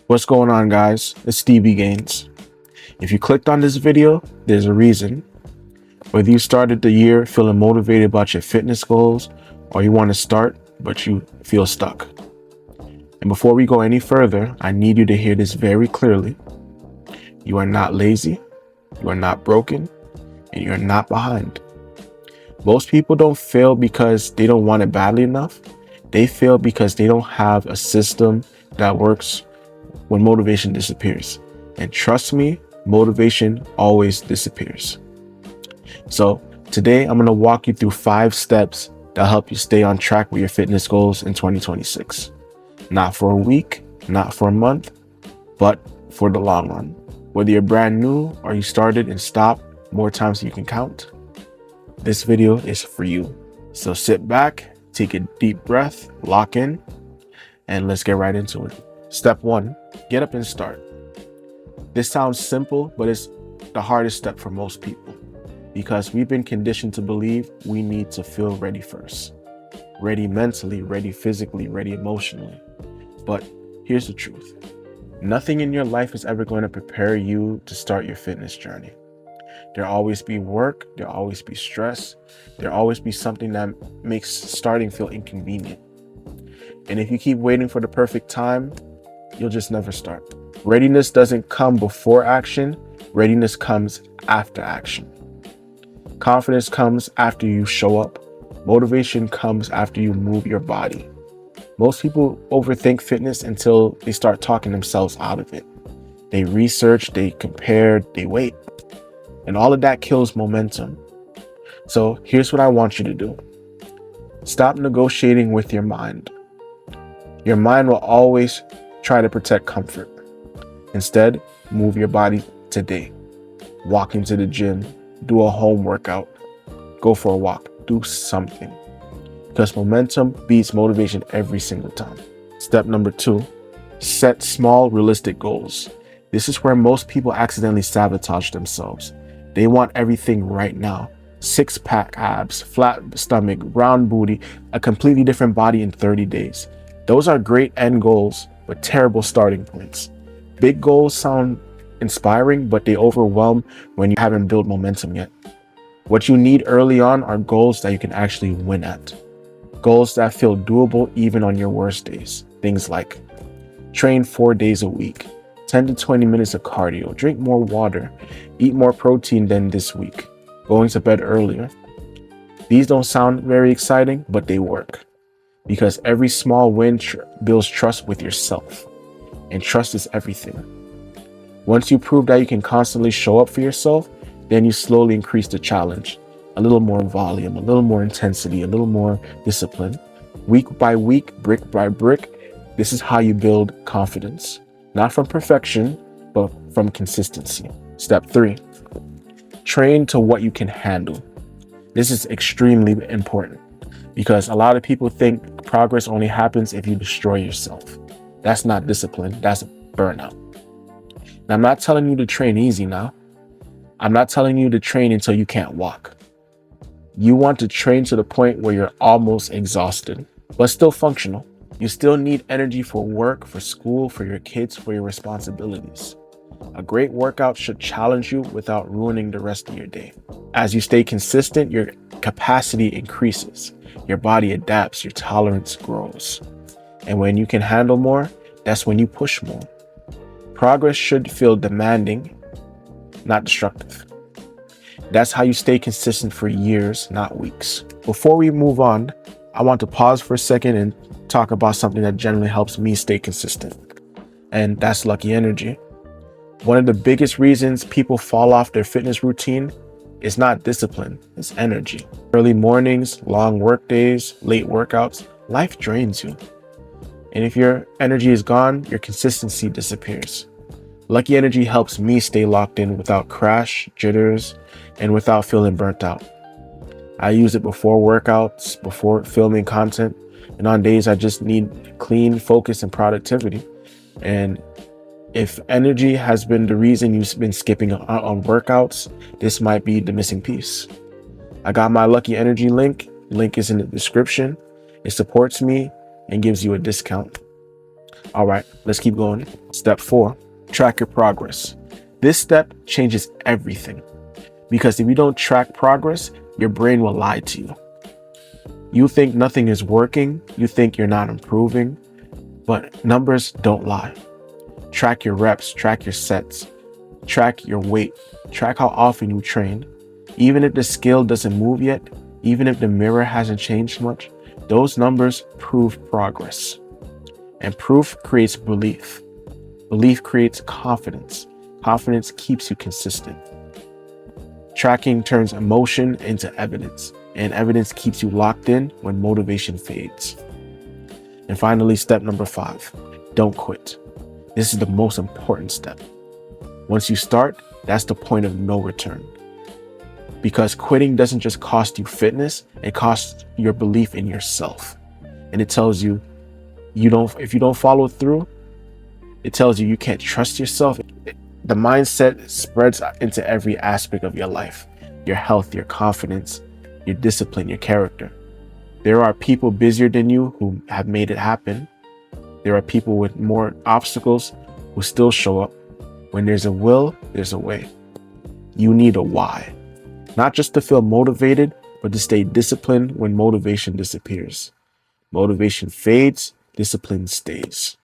What's going on, guys? It's Stevie Gaines. If you clicked on this video, there's a reason. Whether you started the year feeling motivated about your fitness goals or you want to start but you feel stuck. And before we go any further, I need you to hear this very clearly. You are not lazy, you are not broken, and you're not behind. Most people don't fail because they don't want it badly enough. They fail because they don't have a system that works when motivation disappears. And trust me, motivation always disappears. So today I'm going to walk you through 5 steps that'll help you stay on track with your fitness goals in 2026. Not for a week, not for a month, but for the long run. Whether you're brand new or you started and stopped more times than you can count, this video is for you. So sit back, take a deep breath, lock in, and let's get right into it. Step 1, get up and start. This sounds simple, but it's the hardest step for most people because we've been conditioned to believe we need to feel ready first. Ready mentally, ready physically, ready emotionally. But here's the truth. Nothing in your life is ever going to prepare you to start your fitness journey. There'll always be work, there'll always be stress, there'll always be something that makes starting feel inconvenient. And if you keep waiting for the perfect time, you'll just never start. Readiness doesn't come before action, readiness comes after action. Confidence comes after you show up. Motivation comes after you move your body. Most people overthink fitness until they start talking themselves out of it. They research, they compare, they wait. And all of that kills momentum. So here's what I want you to do. Stop negotiating with your mind. Your mind will always try to protect comfort. Instead, move your body today. Walk into the gym, do a home workout, go for a walk, do something. Because momentum beats motivation every single time. Step number 2, set small, realistic goals. This is where most people accidentally sabotage themselves. They want everything right now. 6-pack abs, flat stomach, round booty, a completely different body in 30 days. Those are great end goals, but terrible starting points. Big goals sound inspiring, but they overwhelm when you haven't built momentum yet. What you need early on are goals that you can actually win at. Goals that feel doable even on your worst days. Things like train 4 days a week, 10 to 20 minutes of cardio, drink more water, eat more protein than this week, going to bed earlier. These don't sound very exciting, but they work. Because every small win builds trust with yourself. And trust is everything. Once you prove that you can constantly show up for yourself, then you slowly increase the challenge. A little more volume, a little more intensity, a little more discipline. Week by week, brick by brick, this is how you build confidence. Not from perfection, but from consistency. Step 3, train to what you can handle. This is extremely important because a lot of people think progress only happens if you destroy yourself. That's not discipline, that's burnout. Now, I'm not telling you to train easy now. I'm not telling you to train until you can't walk. You want to train to the point where you're almost exhausted, but still functional. You still need energy for work, for school, for your kids, for your responsibilities. A great workout should challenge you without ruining the rest of your day. As you stay consistent, your capacity increases. Your body adapts, your tolerance grows. And when you can handle more, that's when you push more. Progress should feel demanding, not destructive. That's how you stay consistent for years, not weeks. Before we move on, I want to pause for a second and talk about something that generally helps me stay consistent. And that's Lucky Energy. One of the biggest reasons people fall off their fitness routine is not discipline, it's energy. Early mornings, long work days, late workouts, life drains you. And if your energy is gone, your consistency disappears. Lucky Energy helps me stay locked in without crash, jitters, and without feeling burnt out. I use it before workouts, before filming content, and on days I just need clean focus and productivity. And if energy has been the reason you've been skipping on workouts, this might be the missing piece. I got my Lucky Energy link. Link is in the description. It supports me and gives you a discount. All right, let's keep going. Step 4, track your progress. This step changes everything because if you don't track progress, your brain will lie to you. You think nothing is working, you think you're not improving, but numbers don't lie. Track your reps, track your sets, track your weight, track how often you train. Even if the scale doesn't move yet, even if the mirror hasn't changed much, those numbers prove progress. And proof creates belief. Belief creates confidence. Confidence keeps you consistent. Tracking turns emotion into evidence, and evidence keeps you locked in when motivation fades. And finally, step number 5, don't quit. This is the most important step. Once you start, that's the point of no return. Because quitting doesn't just cost you fitness, it costs your belief in yourself. And it tells you, if you don't follow through, it tells you can't trust yourself. The mindset spreads into every aspect of your life, your health, your confidence, your discipline, your character. There are people busier than you who have made it happen. There are people with more obstacles who still show up. When there's a will, there's a way. You need a why. Not just to feel motivated, but to stay disciplined when motivation disappears. Motivation fades, discipline stays.